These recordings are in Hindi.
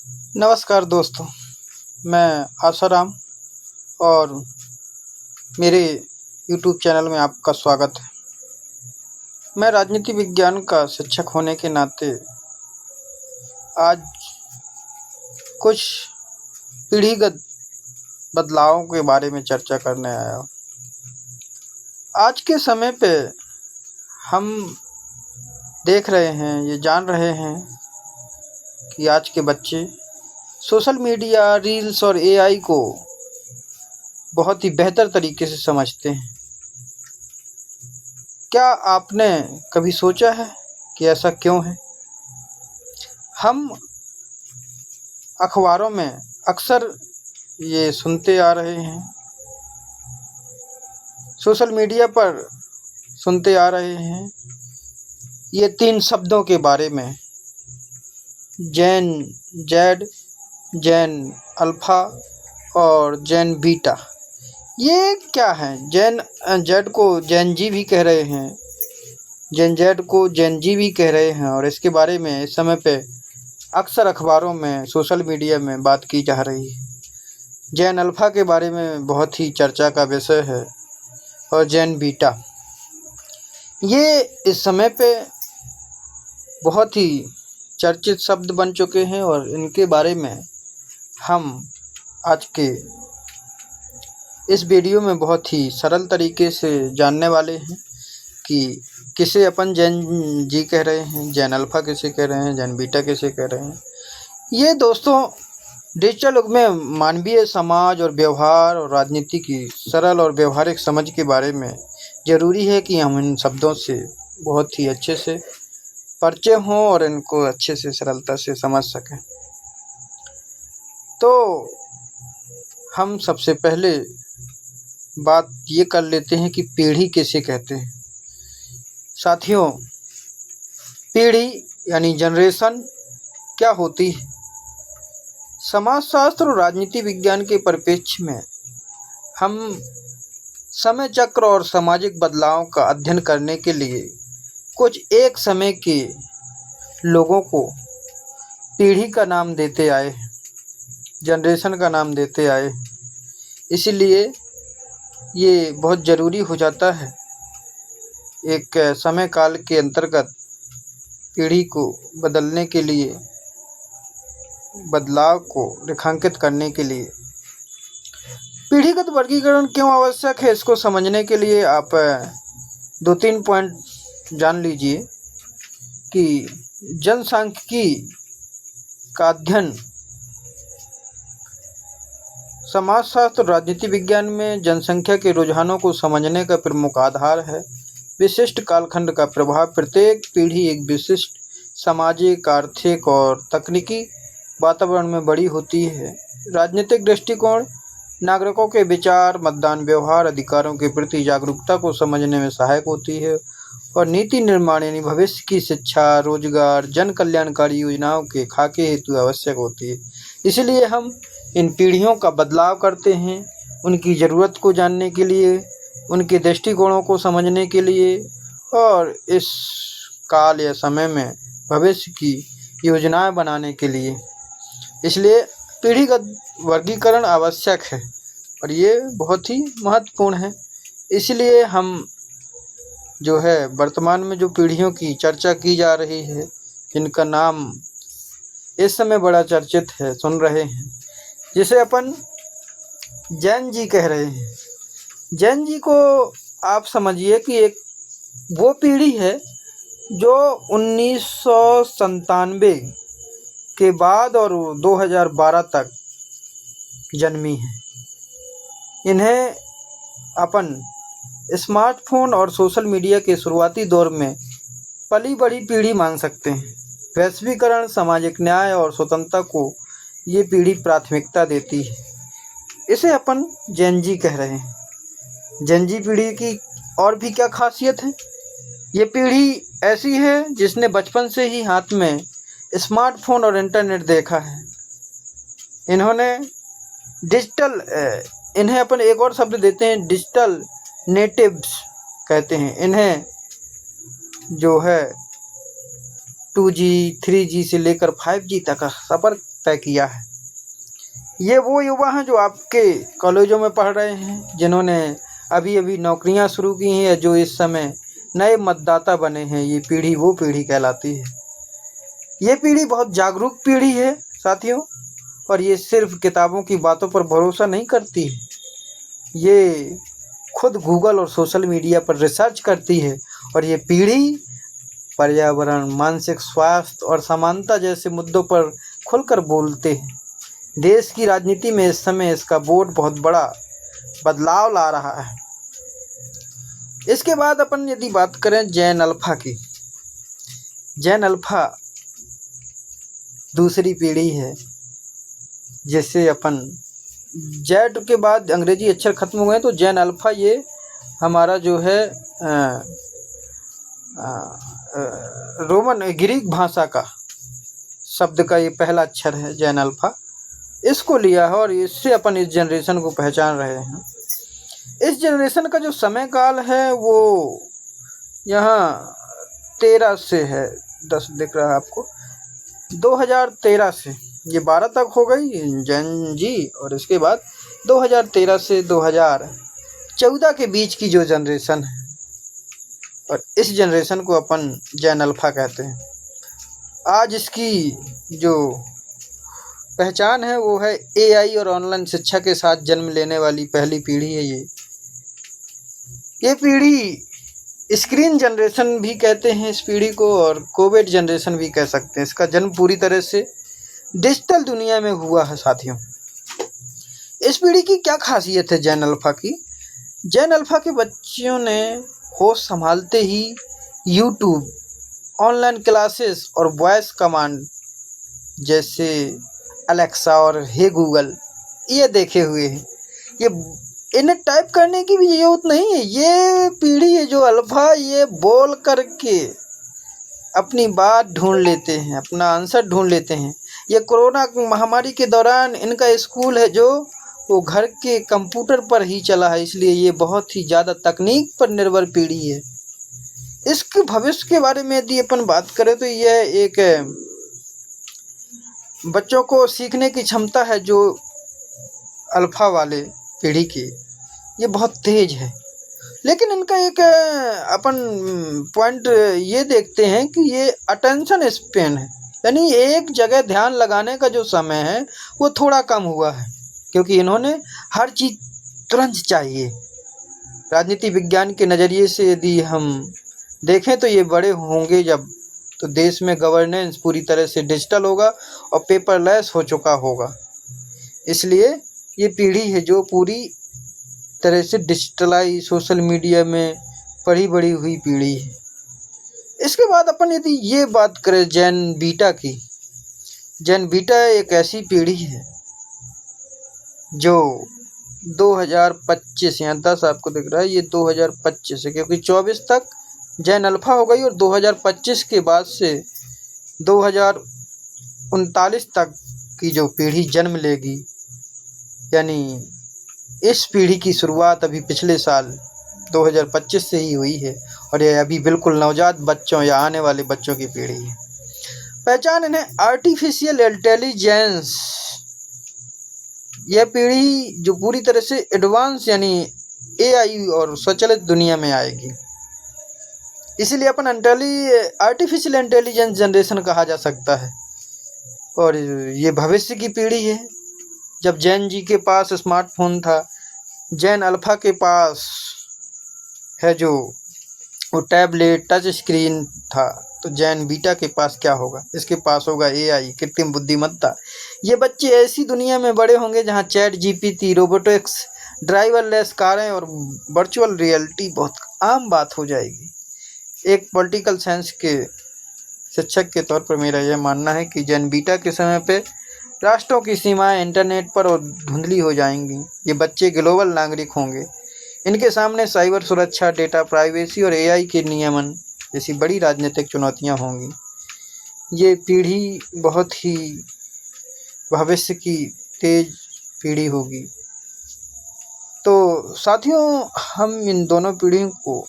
नमस्कार दोस्तों, मैं आसाराम और मेरे यूट्यूब चैनल में आपका स्वागत है। मैं राजनीति विज्ञान का शिक्षक होने के नाते आज कुछ पीढ़ीगत बदलावों के बारे में चर्चा करने आया हूँ। आज के समय पे हम देख रहे हैं, ये जान रहे हैं कि आज के बच्चे सोशल मीडिया, रील्स और एआई को बहुत ही बेहतर तरीके से समझते हैं। क्या आपने कभी सोचा है कि ऐसा क्यों है? हम अखबारों में अक्सर ये सुनते आ रहे हैं, सोशल मीडिया पर सुनते आ रहे हैं ये 3 शब्दों के बारे में, जेन जेड, जेन अल्फ़ा और जेन बीटा। ये क्या है? जेन जेड को जेन जी भी कह रहे हैं, जेन जेड को जेन जी भी कह रहे हैं और इसके बारे में इस समय पे अक्सर अखबारों में, सोशल मीडिया में बात की जा रही है। जेन अल्फ़ा के बारे में बहुत ही चर्चा का विषय है और जेन बीटा, ये इस समय पे बहुत ही चर्चित शब्द बन चुके हैं और इनके बारे में हम आज के इस वीडियो में बहुत ही सरल तरीके से जानने वाले हैं कि किसे अपन जेन जी कह रहे हैं, जेन अल्फ़ा किसे कह रहे हैं, जेन बीटा किसे कह रहे हैं। ये दोस्तों डिजिटल युग में मानवीय समाज और व्यवहार और राजनीति की सरल और व्यवहारिक समझ के बारे में ज़रूरी है कि हम इन शब्दों से बहुत ही अच्छे से परिचय हों और इनको अच्छे से सरलता से समझ सकें। तो हम सबसे पहले बात ये कर लेते हैं कि पीढ़ी किसे कहते हैं। साथियों, पीढ़ी यानी जनरेशन क्या होती है? समाजशास्त्र और राजनीति विज्ञान के परिप्रेक्ष्य में हम समय चक्र और सामाजिक बदलावों का अध्ययन करने के लिए कुछ एक समय के लोगों को पीढ़ी का नाम देते आए, जनरेशन का नाम देते आए। इसीलिए ये बहुत ज़रूरी हो जाता है एक समय काल के अंतर्गत पीढ़ी को बदलने के लिए, बदलाव को रेखांकित करने के लिए। पीढ़ीगत वर्गीकरण क्यों आवश्यक है, इसको समझने के लिए आप 2-3 पॉइंट जान लीजिए कि जनसांख्यिकी का अध्ययन समाजशास्त्र और राजनीति विज्ञान में जनसंख्या के रुझानों को समझने का प्रमुख आधार है। विशिष्ट कालखंड का प्रभाव प्रत्येक पीढ़ी एक विशिष्ट सामाजिक, आर्थिक और तकनीकी वातावरण में बड़ी होती है। राजनीतिक दृष्टिकोण नागरिकों के विचार, मतदान व्यवहार, अधिकारों के प्रति जागरूकता को समझने में सहायक होती है और नीति निर्माण यानी भविष्य की शिक्षा, रोजगार, जन कल्याणकारी योजनाओं के खाके हेतु आवश्यक होती है। इसलिए हम इन पीढ़ियों का बदलाव करते हैं, उनकी ज़रूरत को जानने के लिए, उनके दृष्टिकोणों को समझने के लिए और इस काल या समय में भविष्य की योजनाएं बनाने के लिए। इसलिए पीढ़ीगत वर्गीकरण आवश्यक है और ये बहुत ही महत्वपूर्ण है। इसलिए हम जो है वर्तमान में जो पीढ़ियों की चर्चा की जा रही है, जिनका नाम इस समय बड़ा चर्चित है, सुन रहे हैं, जिसे अपन जेन जी कह रहे हैं। जेन जी को आप समझिए कि एक वो पीढ़ी है जो 1997 के बाद और 2012 तक जन्मी है। इन्हें अपन स्मार्टफोन और सोशल मीडिया के शुरुआती दौर में पली बड़ी पीढ़ी मान सकते हैं। वैश्वीकरण, सामाजिक न्याय और स्वतंत्रता को ये पीढ़ी प्राथमिकता देती है। इसे अपन जेन जी कह रहे हैं। जेन जी पीढ़ी की और भी क्या खासियत है? ये पीढ़ी ऐसी है जिसने बचपन से ही हाथ में स्मार्टफोन और इंटरनेट देखा है। इन्होंने इन्हें अपन एक और शब्द देते हैं, डिजिटल नेटिव्स कहते हैं। इन्हें जो है 2G, 3G से लेकर 5G तक का सफ़र तय किया है। ये वो युवा हैं जो आपके कॉलेजों में पढ़ रहे हैं, जिन्होंने अभी अभी नौकरियां शुरू की हैं, या जो इस समय नए मतदाता बने हैं। ये पीढ़ी वो पीढ़ी कहलाती है। ये पीढ़ी बहुत जागरूक पीढ़ी है साथियों, और ये सिर्फ किताबों की बातों पर भरोसा नहीं करती है। ये खुद गूगल और सोशल मीडिया पर रिसर्च करती है, और ये पीढ़ी पर्यावरण, मानसिक स्वास्थ्य और समानता जैसे मुद्दों पर खुलकर बोलते हैं। देश की राजनीति में इस समय इसका वोट बहुत बड़ा बदलाव ला रहा है। इसके बाद अपन यदि बात करें जेन अल्फा की, जेन अल्फा दूसरी पीढ़ी है, जिससे अपन जेड के बाद अंग्रेजी अक्षर खत्म हो गए तो जेन अल्फा ये हमारा जो है रोमन ग्रीक भाषा का शब्द का ये पहला अक्षर है जेन अल्फा। इसको लिया है और इससे अपन इस जनरेशन को पहचान रहे हैं। इस जनरेशन का जो समय काल है वो यहाँ 13 से है, 10 दिख रहा है आपको, 2013 से ये 12 तक हो गई जेन जी, और इसके बाद 2013 से 2014 के बीच की जो जनरेशन है, और इस जनरेशन को अपन जेन अल्फा कहते हैं। आज इसकी जो पहचान है वो है AI और ऑनलाइन शिक्षा के साथ जन्म लेने वाली पहली पीढ़ी है। ये पीढ़ी स्क्रीन जनरेशन भी कहते हैं इस पीढ़ी को, और कोविड जनरेशन भी कह सकते हैं। इसका जन्म पूरी तरह से डिजिटल दुनिया में हुआ है साथियों। इस पीढ़ी की क्या खासियत है जेन अल्फा की? जेन अल्फा के बच्चों ने होश संभालते ही यूट्यूब, ऑनलाइन क्लासेस और वॉइस कमांड जैसे अलेक्सा और हे गूगल ये देखे हुए हैं। ये इन्हें टाइप करने की भी ज़रूरत नहीं है। ये पीढ़ी है जो अल्फा, ये बोल करके अपनी बात ढूंढ लेते हैं, अपना आंसर ढूंढ लेते हैं। ये कोरोना महामारी के दौरान इनका स्कूल है जो वो घर के कंप्यूटर पर ही चला है, इसलिए ये बहुत ही ज़्यादा तकनीक पर निर्भर पीढ़ी है। इसके भविष्य के बारे में यदि अपन बात करें तो यह एक बच्चों को सीखने की क्षमता है जो अल्फा वाले पीढ़ी की, ये बहुत तेज है। लेकिन इनका एक अपन पॉइंट ये देखते हैं कि ये अटेंशन स्पेन है, यानी एक जगह ध्यान लगाने का जो समय है वो थोड़ा कम हुआ है, क्योंकि इन्होंने हर चीज़ तुरंत चाहिए। राजनीति विज्ञान के नज़रिए से यदि हम देखें तो ये बड़े होंगे जब तो देश में गवर्नेंस पूरी तरह से डिजिटल होगा और पेपरलेस हो चुका होगा। इसलिए ये पीढ़ी है जो पूरी तरह से डिजिटलाइज, सोशल मीडिया में पढ़ी बड़ी हुई पीढ़ी है। इसके बाद अपन यदि ये बात करें जेन बीटा की, जेन बीटा एक ऐसी पीढ़ी है जो 2025 यहाँ 10 आपको दिख रहा है, ये 2025 है, क्योंकि 24 तक जेन अल्फा हो गई और 2025 के बाद से 2039 तक की जो पीढ़ी जन्म लेगी, यानी इस पीढ़ी की शुरुआत अभी पिछले साल 2025 से ही हुई है, और ये अभी बिल्कुल नवजात बच्चों या आने वाले बच्चों की पीढ़ी है। पहचान इन्हें आर्टिफिशियल इंटेलिजेंस, यह पीढ़ी जो पूरी तरह से एडवांस यानी AI और स्वचालित दुनिया में आएगी, इसीलिए अपन आर्टिफिशियल इंटेलिजेंस जनरेशन कहा जा सकता है। और ये भविष्य की पीढ़ी है। जब जेन जी के पास स्मार्टफोन था, जेन अल्फा के पास है जो वो टैबलेट टच स्क्रीन था, तो जेन बीटा के पास क्या होगा? इसके पास होगा AI, कृत्रिम बुद्धिमत्ता। ये बच्चे ऐसी दुनिया में बड़े होंगे जहाँ चैट GPT, रोबोटिक्स, ड्राइवरलेस कारें और वर्चुअल रियलिटी बहुत आम बात हो जाएगी। एक पॉलिटिकल साइंस के शिक्षक के तौर पर मेरा यह मानना है कि जेन बीटा के समय पे राष्ट्रों की सीमाएं इंटरनेट पर और धुंधली हो जाएंगी। ये बच्चे ग्लोबल नागरिक होंगे। इनके सामने साइबर सुरक्षा, डेटा प्राइवेसी और AI के नियमन जैसी बड़ी राजनीतिक चुनौतियां होंगी। ये पीढ़ी बहुत ही भविष्य की तेज पीढ़ी होगी। तो साथियों, हम इन दोनों पीढ़ियों को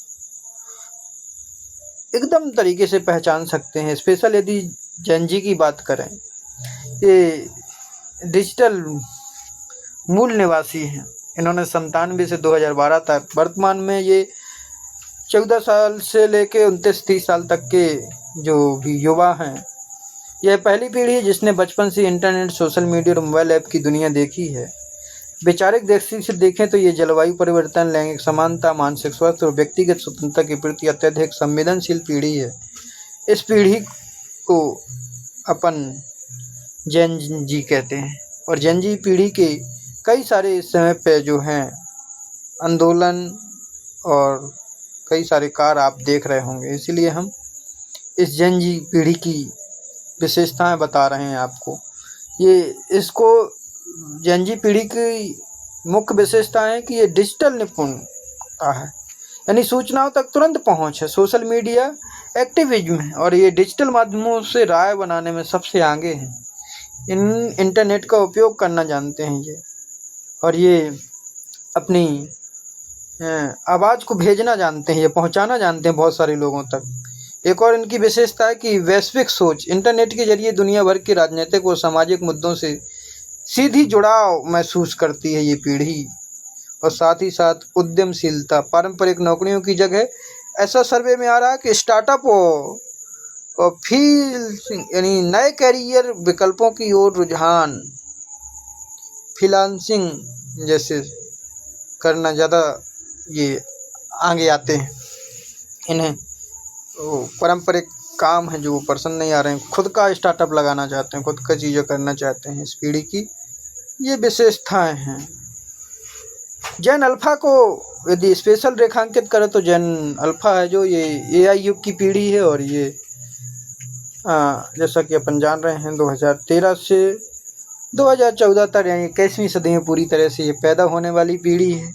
एकदम तरीके से पहचान सकते हैं। स्पेशल यदि जेन जी की बात करें, ये डिजिटल मूल निवासी हैं। इन्होंने 97 से 2012 तक, वर्तमान में ये 14 साल से लेके 29-30 साल तक के जो भी युवा हैं, यह पहली पीढ़ी है जिसने बचपन से इंटरनेट, सोशल मीडिया और मोबाइल ऐप की दुनिया देखी है। वैचारिक दृष्टि से देखें तो ये जलवायु परिवर्तन, लैंगिक समानता, मानसिक स्वास्थ्य और व्यक्तिगत स्वतंत्रता के प्रति अत्यधिक संवेदनशील पीढ़ी है। इस पीढ़ी को अपन जेन जी कहते हैं और जेन जी पीढ़ी के कई सारे इस समय पे जो हैं आंदोलन और कई सारे कार्य आप देख रहे होंगे। इसीलिए हम इस जेन जी पीढ़ी की विशेषताएं बता रहे हैं आपको। ये इसको जेन जी पीढ़ी की मुख्य विशेषता है कि ये डिजिटल निपुणता है, यानी सूचनाओं तक तुरंत पहुंच है, सोशल मीडिया एक्टिविज्म है और ये डिजिटल माध्यमों से राय बनाने में सबसे आगे हैं। इंटरनेट का उपयोग करना जानते हैं ये, और ये अपनी आवाज़ को भेजना जानते हैं, ये पहुंचाना जानते हैं बहुत सारे लोगों तक। एक और इनकी विशेषता है कि वैश्विक सोच। इंटरनेट के जरिए दुनिया भर के राजनीतिक और सामाजिक मुद्दों से सीधी जुड़ाव महसूस करती है ये पीढ़ी, और साथ ही साथ उद्यमशीलता, पारंपरिक नौकरियों की जगह ऐसा सर्वे में आ रहा है कि स्टार्टअप और फील्ड यानी नए कैरियर विकल्पों की ओर रुझान, फ्रीलांसिंग जैसे करना ज़्यादा ये आगे आते हैं। इन्हें पारंपरिक काम है जो वो पसंद नहीं आ रहे हैं, खुद का स्टार्टअप लगाना चाहते हैं, खुद का चीज़ें करना चाहते हैं। इस पीढ़ी की ये विशेषताएं हैं। जेन अल्फ़ा को यदि स्पेशल रेखांकित करें तो जेन अल्फ़ा है जो ये एआई युग की पीढ़ी है, और ये जैसा कि अपन जान रहे हैं 2013 से 2014 तक यानी 21वीं सदी में पूरी तरह से ये पैदा होने वाली पीढ़ी है।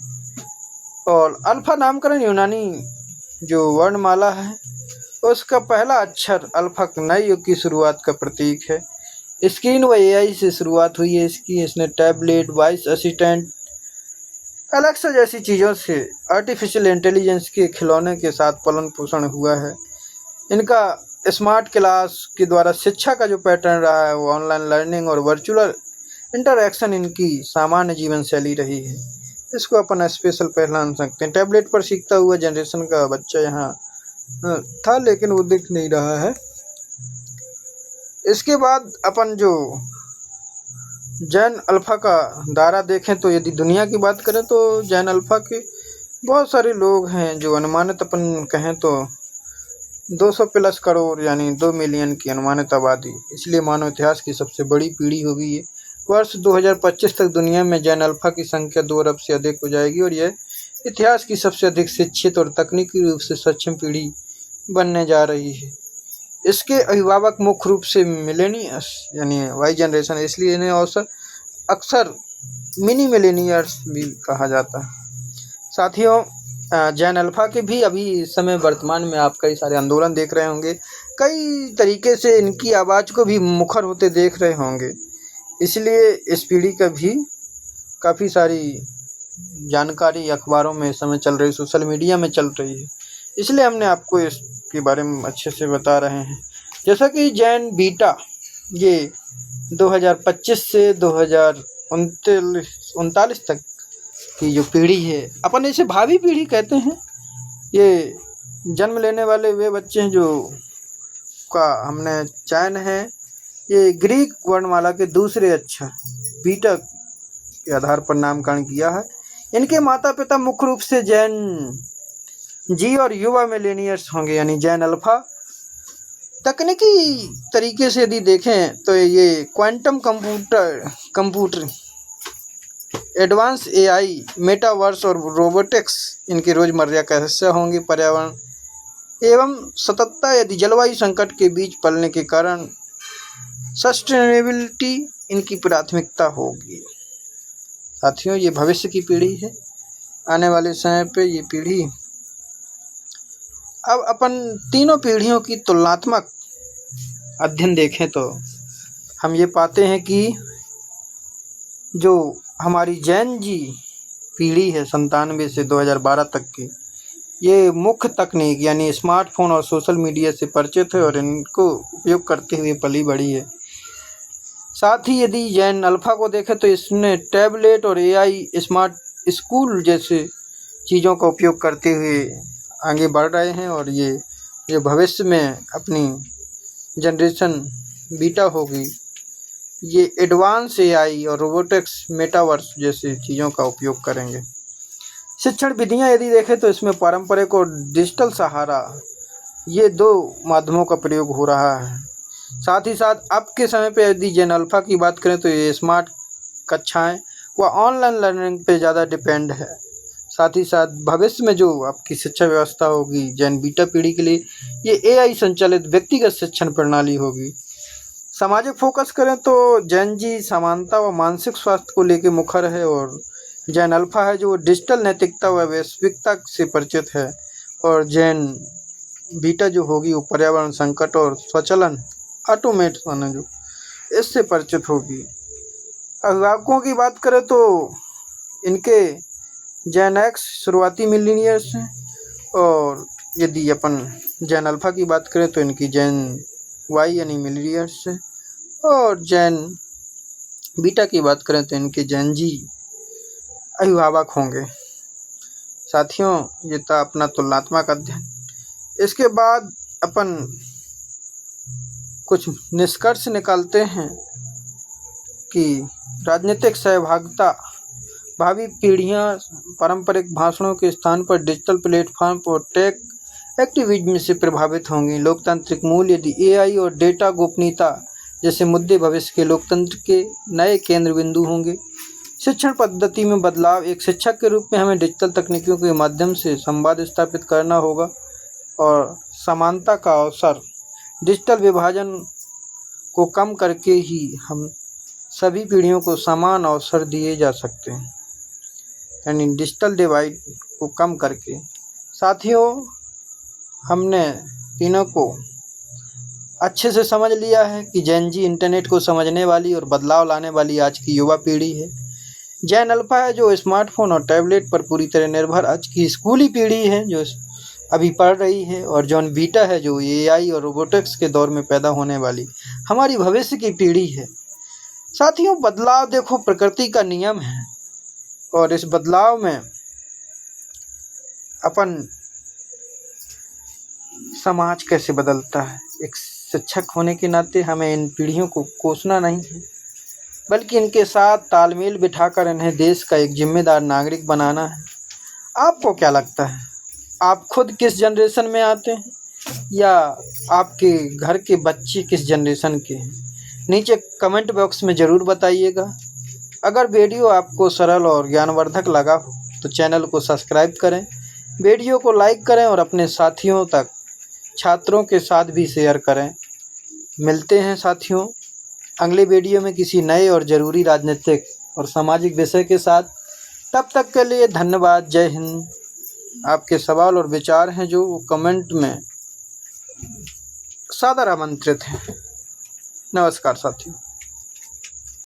और अल्फ़ा नामकरण यूनानी जो वर्णमाला है उसका पहला अक्षर अल्फ़ा नए युग की शुरुआत का प्रतीक है। स्क्रीन व एआई से शुरुआत हुई है इसकी। इसने टैबलेट, वॉइस असिस्टेंट, एलेक्सा जैसी चीज़ों से आर्टिफिशियल इंटेलिजेंस के खिलौने के साथ पालन पोषण हुआ है। इनका स्मार्ट क्लास के द्वारा शिक्षा का जो पैटर्न रहा है वो ऑनलाइन लर्निंग और वर्चुअल इंटरैक्शन इनकी सामान्य जीवन शैली रही है। इसको अपन स्पेशल पहचान सकते हैं। टैबलेट पर सीखता हुआ जनरेशन का बच्चा यहाँ था, लेकिन वो दिख नहीं रहा है। इसके बाद अपन जो जेन अल्फ़ा का दायरा देखें तो यदि दुनिया की बात करें तो जेन अल्फ़ा के बहुत सारे लोग हैं जो अनुमानित अपन कहें तो 200 प्लस करोड़ यानी 2 मिलियन की अनुमानित आबादी, इसलिए मानव इतिहास की सबसे बड़ी पीढ़ी होगी ये। वर्ष 2025 तक दुनिया में जेन अल्फ़ा की संख्या 2 अरब से अधिक हो जाएगी और यह इतिहास की सबसे अधिक शिक्षित और तकनीकी रूप से सक्षम पीढ़ी बनने जा रही है। इसके अभिभावक मुख्य रूप से मिलेनियर्स यानी वाई जनरेशन, इसलिए इन्हें अक्सर मिनी मिलेनियर्स भी कहा जाता है। साथियों, जेन अल्फ़ा के भी अभी इस समय वर्तमान में आप कई सारे आंदोलन देख रहे होंगे, कई तरीके से इनकी आवाज़ को भी मुखर होते देख रहे होंगे। इसलिए इस पीढ़ी का भी काफ़ी सारी जानकारी अखबारों में इस समय चल रही, सोशल मीडिया में चल रही है, इसलिए हमने आपको इसके बारे में अच्छे से बता रहे हैं। जैसा कि जेन बीटा ये 2025 से 2039 तक की जो पीढ़ी है, अपन इसे भावी पीढ़ी कहते हैं। ये जन्म लेने वाले वे बच्चे हैं जो का हमने चयन है ये ग्रीक वर्णमाला के दूसरे अक्षर बीटा के आधार पर नामकरण किया है। इनके माता पिता मुख्य रूप से जेन जी और युवा मिलेनियर्स होंगे यानी जेन अल्फ़ा। तकनीकी तरीके से यदि देखें तो ये quantum computer, advance AI, metaverse और रोबोटिक्स इनके रोजमर्रा का हिस्सा होंगे। पर्यावरण एवं सततता यदि जलवायु संकट के बीच पलने के कारण सस्टेनेबिलिटी इनकी प्राथमिकता होगी। साथियों, ये भविष्य की पीढ़ी है, आने वाले समय पे ये पीढ़ी। अब अपन तीनों पीढ़ियों की तुलनात्मक अध्ययन देखें तो हम ये पाते हैं कि जो हमारी जेन जी पीढ़ी है 97 से 2012 तक की, ये मुख्य तकनीक यानी स्मार्टफोन और सोशल मीडिया से परिचित है और इनको उपयोग करते हुए पली बड़ी है। साथ ही यदि जेन अल्फ़ा को देखें तो इसने टैबलेट और एआई स्मार्ट स्कूल जैसे चीज़ों का उपयोग करते हुए आगे बढ़ रहे हैं और ये भविष्य में अपनी जनरेशन बीटा होगी, ये एडवांस एआई और रोबोटिक्स मेटावर्स जैसी चीज़ों का उपयोग करेंगे। शिक्षण विधियाँ यदि देखें तो इसमें पारंपरिक और डिजिटल सहारा, ये दो माध्यमों का प्रयोग हो रहा है। साथ ही साथ अब के समय पे यदि जेन अल्फ़ा की बात करें तो ये स्मार्ट कक्षाएं व ऑनलाइन लर्निंग पे ज़्यादा डिपेंड है। साथ ही साथ भविष्य में जो आपकी शिक्षा व्यवस्था होगी जेन बीटा पीढ़ी के लिए, ये एआई संचालित व्यक्तिगत शिक्षण प्रणाली होगी। सामाजिक फोकस करें तो जेन जी समानता व मानसिक स्वास्थ्य को लेकर मुखर है और जेन अल्फ़ा है जो डिजिटल नैतिकता व वैश्विकता से परिचित है और जेन बीटा जो होगी वो पर्यावरण संकट और स्वचालन ऑटोमेशन है जो इससे परिचित होगी। अभिभावकों की बात करें तो इनके जेन एक्स शुरुआती मिलीनियर्स हैं और यदि अपन जेन अल्फ़ा की बात करें तो इनकी जेन वाई यानी मिलीनियर्स है और जेन बीटा की बात करें तो इनके जेन जी अभिभावक होंगे। साथियों, ये था अपना तुलनात्मक अध्ययन। इसके बाद अपन कुछ निष्कर्ष निकालते हैं कि राजनीतिक सहभागिता, भावी पीढ़ियां पारंपरिक भाषणों के स्थान पर डिजिटल प्लेटफॉर्म और टेक एक्टिविज्म से प्रभावित होंगी। लोकतांत्रिक मूल्य यदि एआई और डेटा गोपनीयता जैसे मुद्दे भविष्य के लोकतंत्र के नए केंद्र बिंदु होंगे। शिक्षण पद्धति में बदलाव, एक शिक्षक के रूप में हमें डिजिटल तकनीकों के माध्यम से संवाद स्थापित करना होगा और समानता का अवसर, डिजिटल विभाजन को कम करके ही हम सभी पीढ़ियों को समान अवसर दिए जा सकते हैं, यानी डिजिटल डिवाइड को कम करके। साथियों, हमने तीनों को अच्छे से समझ लिया है कि जेन जी इंटरनेट को समझने वाली और बदलाव लाने वाली आज की युवा पीढ़ी है। जेन अल्फ़ा है जो स्मार्टफोन और टैबलेट पर पूरी तरह निर्भर आज की स्कूली पीढ़ी है जो अभी पढ़ रही है और जॉन बीटा है जो एआई और रोबोटिक्स के दौर में पैदा होने वाली हमारी भविष्य की पीढ़ी है। साथियों, बदलाव देखो प्रकृति का नियम है और इस बदलाव में अपन समाज कैसे बदलता है, एक शिक्षक होने के नाते हमें इन पीढ़ियों को कोसना नहीं है बल्कि इनके साथ तालमेल बिठाकर इन्हें देश का एक जिम्मेदार नागरिक बनाना है। आपको क्या लगता है, आप खुद किस जनरेशन में आते हैं या आपके घर के बच्चे किस जनरेशन के हैं? नीचे कमेंट बॉक्स में ज़रूर बताइएगा। अगर वीडियो आपको सरल और ज्ञानवर्धक लगा हो तो चैनल को सब्सक्राइब करें, वीडियो को लाइक करें और अपने साथियों तक, छात्रों के साथ भी शेयर करें। मिलते हैं साथियों अगले वीडियो में किसी नए और ज़रूरी राजनीतिक और सामाजिक विषय के साथ। तब तक के लिए धन्यवाद। जय हिंद। आपके सवाल और विचार हैं जो कमेंट में सादर आमंत्रित हैं। नमस्कार साथियों।